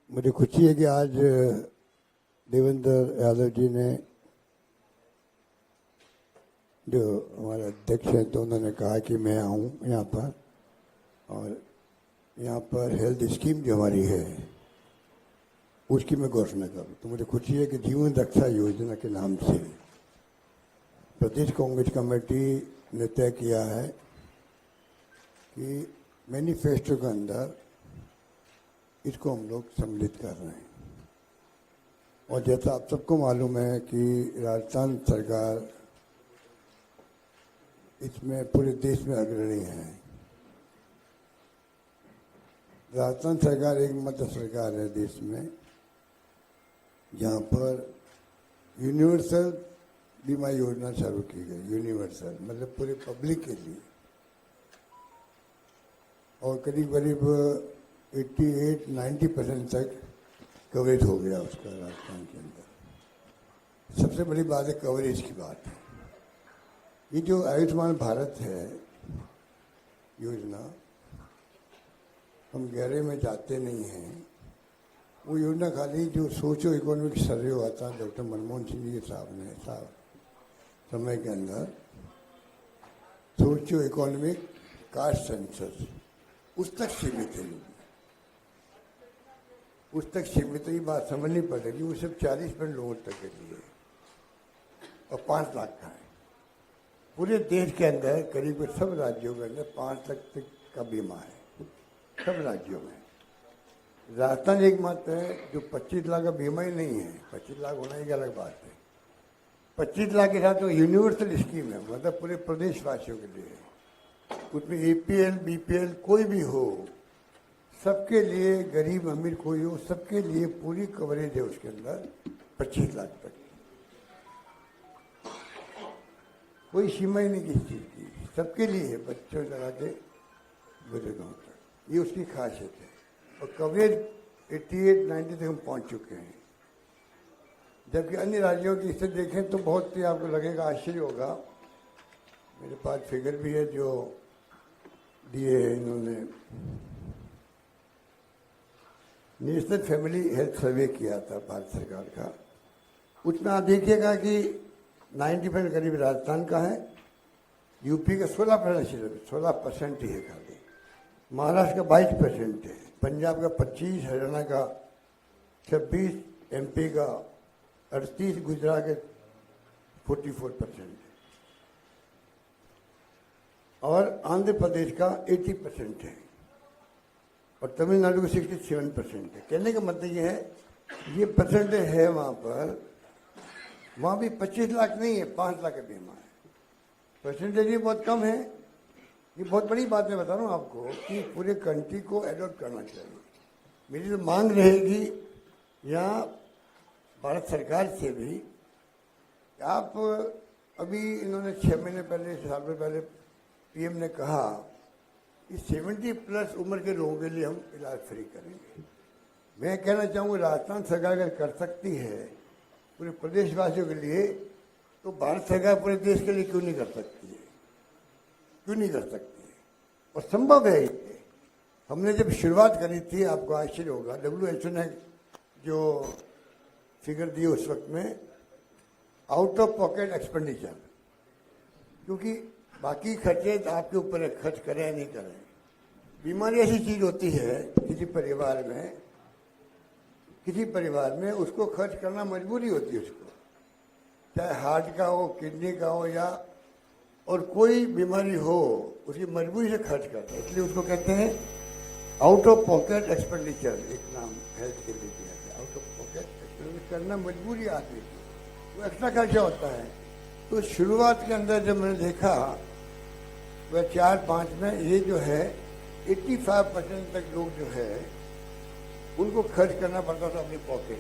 मुझे खुशी है कि आज देवेंद्र यादव जी ने, जो हमारे अध्यक्ष हैं, तो उन्होंने कहा कि मैं आऊँ यहाँ पर और यहाँ पर हेल्थ स्कीम जो हमारी है उसकी मैं घोषणा करूँ। तो मुझे खुशी है कि जीवन रक्षा योजना के नाम से प्रदेश कांग्रेस कमेटी ने तय किया है कि मैनिफेस्टो के अंदर इसको हम लोग सम्मिलित कर रहे हैं। और जैसा आप सबको मालूम है कि राजस्थान सरकार इसमें पूरे देश में अग्रणी है। राजस्थान सरकार एकमात्र सरकार है देश में जहाँ पर यूनिवर्सल बीमा योजना चालू की गई। यूनिवर्सल मतलब पूरे पब्लिक के लिए, और करीब करीब 88-90% तक कवरेज हो गया उसका राजस्थान के अंदर। सबसे बड़ी बात है कवरेज की बात है। ये जो आयुष्मान भारत है योजना, हम गहरे में जाते नहीं हैं। वो योजना खाली जो सोचो इकोनॉमिक सर्वे हुआ था डॉक्टर मनमोहन सिंह जी के साहब समय के अंदर, सोचो इकोनॉमिक कास्ट सेंसस, उस तक सीमित है। उस तक सीमित ही बात समझनी पड़ेगी। वो सिर्फ 40% लोगों तक के लिए और 5 लाख का है। पूरे देश के अंदर करीब सब राज्यों के अंदर 5 लाख तक का बीमा है, सब राज्यों में। राजस्थान एकमात्र है जो 25 लाख का बीमा ही नहीं है। 25 लाख होना एक अलग बात है। 25 लाख के साथ तो यूनिवर्सल स्कीम है, मतलब पूरे प्रदेशवासियों के लिए। उसमें APL BPL कोई भी हो, सबके लिए, गरीब अमीर कोई हो, सबके लिए पूरी कवरेज है उसके अंदर 25 लाख तक। कोई सीमा ही नहीं किसी चीज़ की, सबके लिए है, बच्चों से लगा के बुजुर्गों तक। ये उसकी खासियत है। और कवरेज 88-90 तक हम पहुंच चुके हैं। जबकि अन्य राज्यों की स्थिति देखें तो बहुत ही आपको लगेगा, आश्चर्य होगा। मेरे पास फिगर भी है जो दिए हैं इन्होंने। नेशनल फैमिली हेल्थ सर्वे किया था भारत सरकार का। उसमें आप देखिएगा कि 90% करीब राजस्थान का है, यूपी का 16% ही है खाली, महाराष्ट्र का 22% है, पंजाब का 25%, हरियाणा का 26%, MP का 38%, गुजरात के 44% है, और आंध्र प्रदेश का 80% है, और तमिलनाडु का 67% है। कहने का मतलब ये है, ये परसेंटेज है वहाँ पर। वहाँ भी 25 लाख नहीं है, 5 लाख का बीमा है। परसेंटेज ये बहुत कम है। ये बहुत बड़ी बात मैं बता रहा हूँ आपको कि पूरे कंट्री को एडॉप्ट करना चाहिए। मेरी तो मांग रहेगी यहाँ भारत सरकार से भी। आप अभी इन्होंने 6 महीने पहले, साल भर पहले PM ने कहा कि 70+ उम्र के लोगों के लिए हम इलाज फ्री करेंगे। मैं कहना चाहूँगा राजस्थान सरकार अगर कर सकती है पूरे प्रदेशवासियों के लिए, तो भारत सरकार पूरे देश के लिए क्यों नहीं कर सकती है? क्यों नहीं कर सकती है? और संभव है ये। हमने जब शुरुआत करी थी, आपको आश्चर्य होगा, WHO ने जो फिगर दी उस वक्त में, आउट ऑफ पॉकेट एक्सपेंडिचर, क्योंकि बाकी खर्चे आपके ऊपर है, खर्च करें या नहीं करें। बीमारी ऐसी चीज होती है किसी परिवार में उसको खर्च करना मजबूरी होती है उसको, चाहे हार्ट का हो, किडनी का हो, या और कोई बीमारी हो, उसकी मजबूरी से खर्च करता है। इसलिए उसको कहते हैं आउट ऑफ पॉकेट एक्सपेंडिचर। एक नाम हेल्थ के लिए दिया गया, आउट ऑफ पॉकेट एक्सपेंडिचर करना मजबूरी आती है, वो एक्स्ट्रा खर्चा होता है। तो शुरुआत के अंदर जब मैंने देखा वह 4-5 में ये जो है 85% तक लोग जो है उनको खर्च करना पड़ता था अपनी पॉकेट।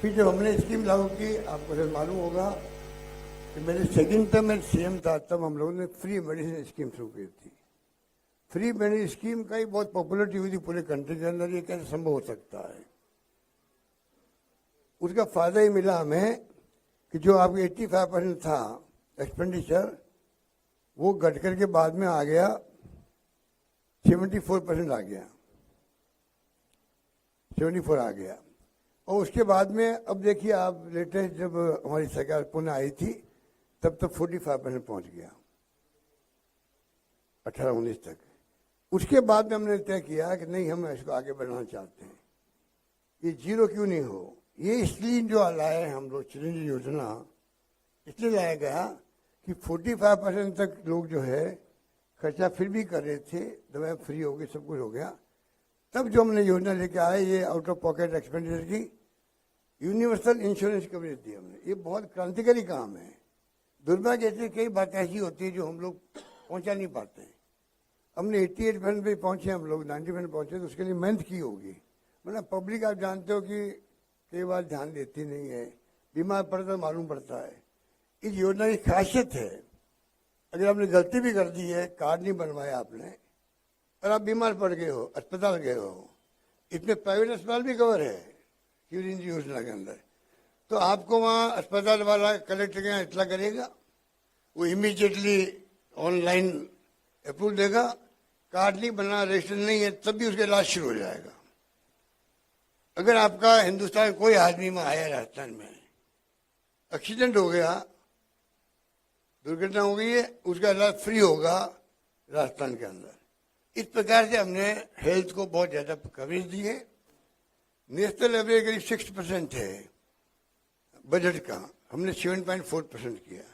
फिर जब हमने स्कीम लागू की, आपको शायद मालूम होगा कि मेरे सेकंड टर्म में CM था, तब हम लोगों ने फ्री मेडिसिन स्कीम शुरू की थी। फ्री मेडिसिन स्कीम का ही बहुत पॉपुलरिटी हुई थी पूरे कंट्री के अंदर। ये कैसे संभव हो सकता है? उसका फायदा ही मिला हमें कि जो आपके 85% था एक्सपेंडिचर, वो घट करके बाद में आ गया 74% आ गया। 74 आ गया। और उसके बाद में अब देखिए आप, लेटेस्ट जब हमारी सरकार पुनः आई थी तब तो 45% पहुंच गया 18-19 तक। उसके बाद में हमने तय किया कि नहीं, हम इसको आगे बढ़ाना चाहते हैं, ये जीरो क्यों नहीं हो। ये इसलिए जो लाए हम लोग चिरंजीवी योजना इसलिए लाया गया कि 45% तक लोग जो है खर्चा फिर भी कर रहे थे, दवाएं फ्री हो गई, सब कुछ हो गया। तब जो हमने योजना लेके आए, ये आउट ऑफ पॉकेट एक्सपेंडिचर की यूनिवर्सल इंश्योरेंस कवरेज दी हमने। ये बहुत क्रांतिकारी काम है। दुर्भाग्य से कई बातें ऐसी होती है जो हम लोग पहुंचा नहीं पाते हैं। हमने 88% पे पहुंचे, हम लोग 90% पहुंचे, तो उसके लिए मेहनत की होगी। मतलब पब्लिक आप जानते हो कि कई बार ध्यान देती नहीं है, बीमार पड़ता मालूम पड़ता है। इस योजना की खासियत है, अगर आपने गलती भी कर दी है, कार्ड नहीं बनवाया आपने और आप बीमार पड़ गए हो, अस्पताल गए हो, इसमें प्राइवेट अस्पताल भी कवर है चिरंजीवी योजना के अंदर, तो आपको वहाँ अस्पताल वाला कलेक्टर के यहाँ इतला करेगा, वो इमीडिएटली ऑनलाइन अप्रूव देगा। कार्ड नहीं बना, रजिस्टर नहीं है, तब भी उसका इलाज शुरू हो जाएगा। अगर आपका हिंदुस्तान कोई आदमी में आया, राजस्थान में एक्सीडेंट हो गया, दुर्घटना हो गई है, उसका इलाज फ्री होगा राजस्थान के अंदर। इस प्रकार से हमने हेल्थ को बहुत ज्यादा कवरेज दी है। नेशनल एवरेज करीब 6% है बजट का, हमने 7.4% किया।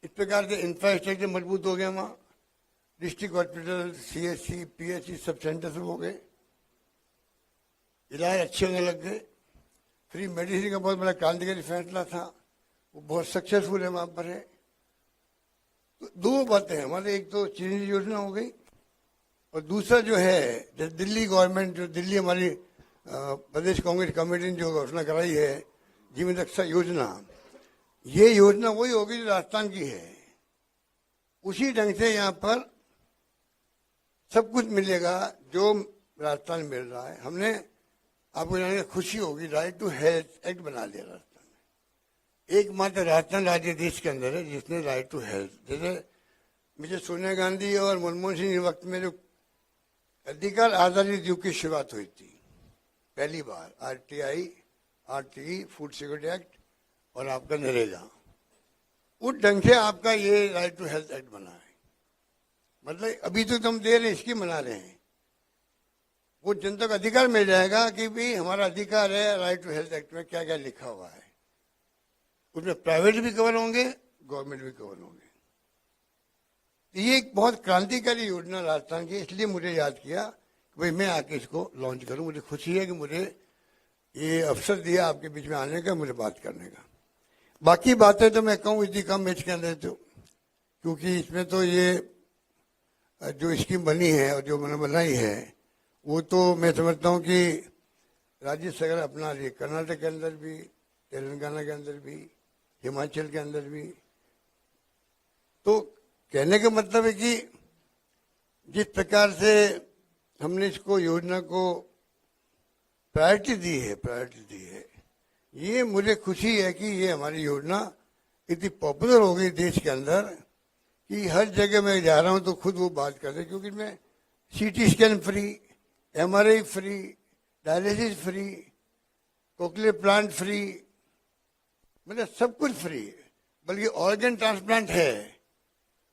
इस प्रकार से इंफ्रास्ट्रक्चर मजबूत हो गया, वहाँ district hospital, CHC, PHC sub centre सब हो गए, इलाज अच्छे होने लग गए। फ्री मेडिसिन का बहुत बड़ा क्रांतिकारी फैसला था, वो बहुत सक्सेसफुल है, वहां पर है। तो दो बातें हैं हमारे, एक तो चिरंजीवी योजना हो गई और दूसरा जो है दिल्ली गवर्नमेंट, जो दिल्ली हमारी प्रदेश कांग्रेस कमेटी ने जो घोषणा कराई है जीवन रक्षा योजना, ये योजना वही होगी जो राजस्थान की है। उसी ढंग से यहाँ पर सब कुछ मिलेगा जो राजस्थान में मिल रहा है। हमने, आपको जानने खुशी होगी, राइट टू हेल्थ एक्ट बना लिया राजस्थान में। एकमात्र राजस्थान राज्य देश के अंदर है जिसने राइट टू हेल्थ, जैसे मुझे सोनिया गांधी और मनमोहन सिंह के वक्त में जो अधिकार आजादी युग की शुरुआत हुई थी, पहली बार RTE फूड सिक्योरिटी एक्ट और आपका नरेगा, उस ढंग से आपका ये राइट टू हेल्थ एक्ट बना है। मतलब अभी तो हम दे रहे हैं, स्कीम बना रहे हैं, वो जनता को अधिकार मिल जाएगा कि भी हमारा अधिकार है। राइट टू हेल्थ एक्ट में क्या क्या लिखा हुआ है, उसमें प्राइवेट भी कवर होंगे, गवर्नमेंट भी कवर होंगे। ये एक बहुत क्रांतिकारी योजना राजस्थान की, इसलिए मुझे याद किया कि भाई मैं आके इसको लॉन्च करूं। मुझे खुशी है कि मुझे ये अवसर दिया आपके बीच में आने का, मुझे बात करने का। बाकी बातें तो मैं कहूँ इतनी कम एज के अंदर, तो क्योंकि इसमें तो ये जो स्कीम बनी है और जो मैंने बनाई है, वो तो मैं समझता हूँ कि राज्य सरकार अपना रही है, कर्नाटक के अंदर भी, तेलंगाना के अंदर भी, हिमाचल के अंदर भी। तो कहने का मतलब है कि जिस प्रकार से हमने इसको योजना को प्रायोरिटी दी है, ये मुझे खुशी है कि ये हमारी योजना इतनी पॉपुलर हो गई देश के अंदर कि हर जगह मैं जा रहा हूं तो खुद वो बात करते हैं, क्योंकि इसमें CT scan free, MRI free, dialysis free, cochlear plant free, मतलब सब कुछ फ्री है। बल्कि ऑर्गन ट्रांसप्लांट है,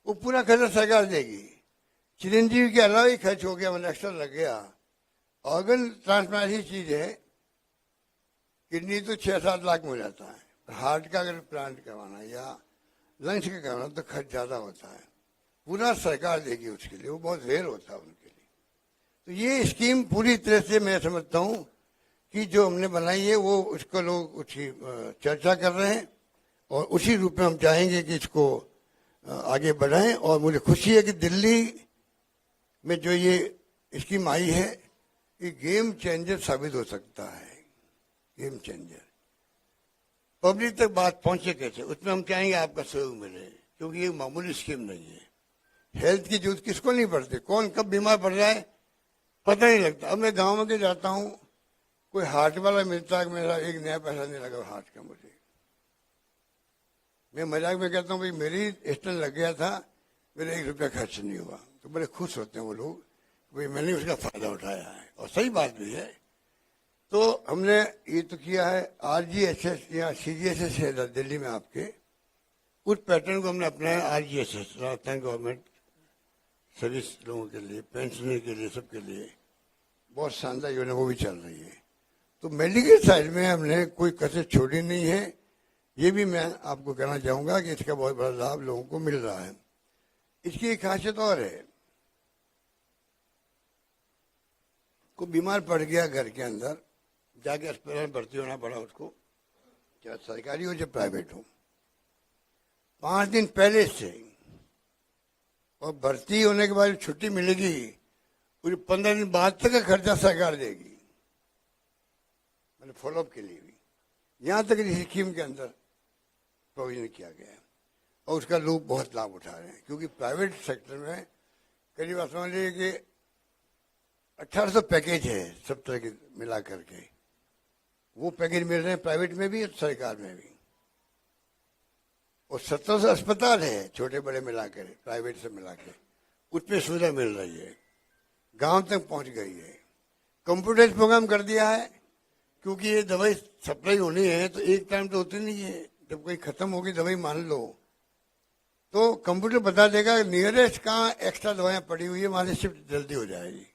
वो पूरा खर्चा सरकार देगी। चिरंजीवी के अलावा ही खर्च हो गया, मतलब एक्स्ट्रा लग गया। ऑर्गन ट्रांसप्लांट ऐसी चीज है, किडनी तो 6-7 लाख में हो जाता है, हार्ट का अगर प्लांट करवाना या लंग्स का करवाना तो खर्च ज्यादा होता है, पूरा सरकार देगी उसके लिए, वो बहुत रेयर होता है उनके लिए। तो ये स्कीम पूरी तरह से मैं समझता हूँ कि जो हमने बनाई है वो उसको लोग उसकी चर्चा कर रहे हैं और उसी रूप में हम चाहेंगे कि इसको आगे बढ़ाएं। और मुझे खुशी है कि दिल्ली में जो ये स्कीम आई है, ये गेम चेंजर साबित हो सकता है, गेम चेंजर। पब्लिक तक बात पहुंचे कैसे, उसमें हम चाहेंगे आपका सहयोग मिले, क्योंकि ये मामूली स्कीम नहीं है। हेल्थ की जरूरत किसको नहीं पड़ती, कौन कब बीमार पड़ जाए पता नहीं लगता। अब मैं गांव में जाता हूँ, कोई हार्ट वाला मिलता है, मेरा एक नया पैसा नहीं लगा हार्ट का मुझे। मैं मजाक में कहता हूँ भाई मेरी स्टेंट लग गया था, मेरा 1 रुपया खर्च नहीं हुआ, तो बड़े खुश होते हैं वो लोग, भाई मैंने उसका फायदा उठाया है। और सही बात भी है तो हमने ये तो किया है आरजीएसएस या सीजीएसएस है दिल्ली में आपके, उस पैटर्न को हमने अपनाया। आरजीएसएस राजस्थान गवर्नमेंट सर्विस लोगों के लिए, पेंशनर के लिए, सबके लिए बहुत शानदार योजना वो भी चल रही है। तो मेडिकल साइड में हमने कोई कसर छोड़ी नहीं है। ये भी मैं आपको कहना चाहूंगा कि इसका बहुत बड़ा लाभ लोगों को मिल रहा है। इसकी एक खासियत और है, कोई बीमार पड़ गया घर के अंदर, जाके अस्पताल में भर्ती होना पड़ा उसको, चाहे सरकारी हो चाहे प्राइवेट हो, 5 दिन पहले से, और भर्ती होने के बाद छुट्टी मिलेगी, पूरे 15 दिन बाद तक का खर्चा सरकार देगी, मतलब फॉलोअप के लिए भी। यहां तक इस स्कीम के अंदर प्रोविजन किया गया है और उसका लोग बहुत लाभ उठा रहे हैं। क्योंकि प्राइवेट सेक्टर में करीब आप समझ लीजिए कि 1800 पैकेज है सब तरह के मिला करके, वो पैकेज मिल रहे हैं प्राइवेट में भी और सरकार में भी। और 1700 अस्पताल है छोटे बड़े मिलाकर, प्राइवेट से मिलाकर, उसमें सुविधा मिल रही है, गांव तक पहुंच गई है। कंप्यूटराइज प्रोग्राम कर दिया है, क्योंकि ये दवाई सप्लाई होनी है तो एक टाइम तो होती नहीं है, जब कोई खत्म होगी दवाई मान लो तो कंप्यूटर बता देगा नियरेस्ट कहाँ एक्स्ट्रा दवाइयां पड़ी हुई है, वहां से शिफ्ट जल्दी हो जाएगी।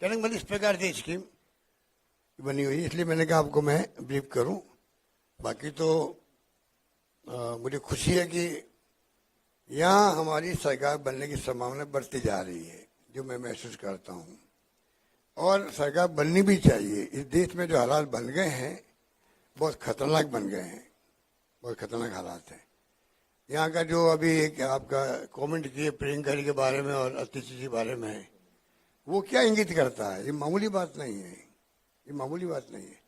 कहने का मतलब इस प्रकार की स्कीम बनी हुई है, इसलिए मैंने कहा आपको मैं ब्रीफ करूं। बाकी तो मुझे खुशी है कि यहाँ हमारी सरकार बनने की संभावना बढ़ती जा रही है, जो मैं महसूस करता हूँ, और सरकार बननी भी चाहिए। इस देश में जो हालात बन गए हैं बहुत खतरनाक बन गए हैं, बहुत खतरनाक हालात हैं। यहाँ का जो अभी एक आपका कमेंट किए प्रियंका जी के बारे में और अतिश जी के बारे में, वो क्या इंगित करता है? ये मामूली बात नहीं है, ये मामूली बात नहीं है।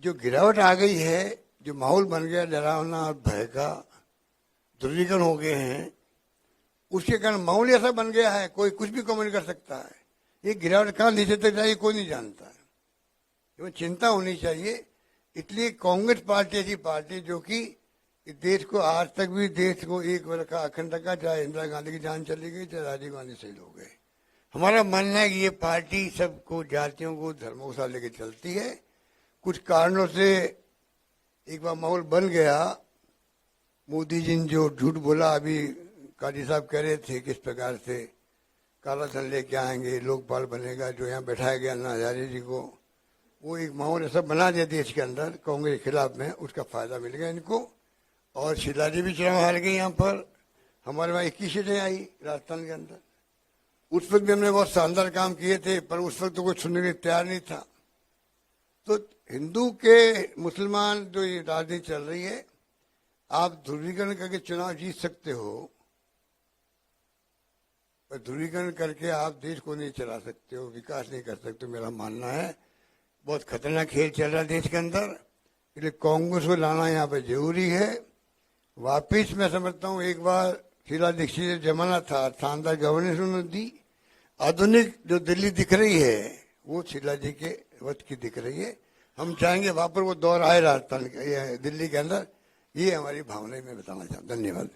जो गिरावट आ गई है, जो माहौल बन गया डरावना और भय का, ध्रुवीकरण हो गए हैं, उसके कारण माहौल ऐसा बन गया है कोई कुछ भी कमेंट कर सकता है। ये गिरावट कहाँ नीचे तक जाएगी कोई नहीं जानता है, तो चिंता होनी चाहिए। इसलिए कांग्रेस पार्टी ऐसी पार्टी जो कि देश को आज तक भी देश को एक वर्ष का अखंड रखा, चाहे इंदिरा गांधी की जान चली गई चाहे राजीव गांधी शहीद हो गए। हमारा मानना है कि ये पार्टी सबको, जातियों को, धर्मों के साथ लेके चलती है। कुछ कारणों से एक बार माहौल बन गया, मोदी जी ने जो झूठ बोला, अभी काजी साहब कह रहे थे किस प्रकार से काला धन लेके आएंगे, लोकपाल बनेगा, जो यहाँ बैठाया गया अन्ना हजारे जी को, वो एक माहौल ऐसा बना दिया देश के अंदर कांग्रेस के खिलाफ में, उसका फायदा मिल गया इनको। और शीला जी भी चुनाव हार गई यहाँ पर, हमारे वहाँ 21 सीटें आई राजस्थान के अंदर। उस वक्त भी हमने बहुत शानदार काम किए थे, पर उस वक्त तो कोई सुनने के तैयार नहीं था। तो हिंदू के मुसलमान जो ये राजनीति चल रही है, आप ध्रुवीकरण करके चुनाव जीत सकते हो, पर ध्रुवीकरण करके आप देश को नहीं चला सकते हो, विकास नहीं कर सकते। मेरा मानना है बहुत खतरनाक खेल चल रहा है देश के अंदर, इसलिए कांग्रेस को लाना यहाँ पे जरूरी है। वापिस मैं समझता हूँ एक बार शीला दीक्षित जमाना था, शानदार गवर्नेंस उन्होंने दी। आधुनिक जो दिल्ली दिख रही है वो शीला जी के वक्त की दिख रही है। हम चाहेंगे वहां पर वो दौर आए राजस्थान के, दिल्ली के अंदर। ये हमारी भावना में बताना चाहता हूँ। धन्यवाद।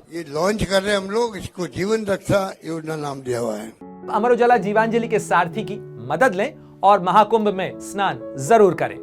ये लॉन्च कर रहे हैं हम लोग, इसको जीवन रक्षा योजना नाम दिया हुआ है। अमर उजाला जीवांजलि के सारथी की मदद लें और महाकुंभ में स्नान जरूर करें।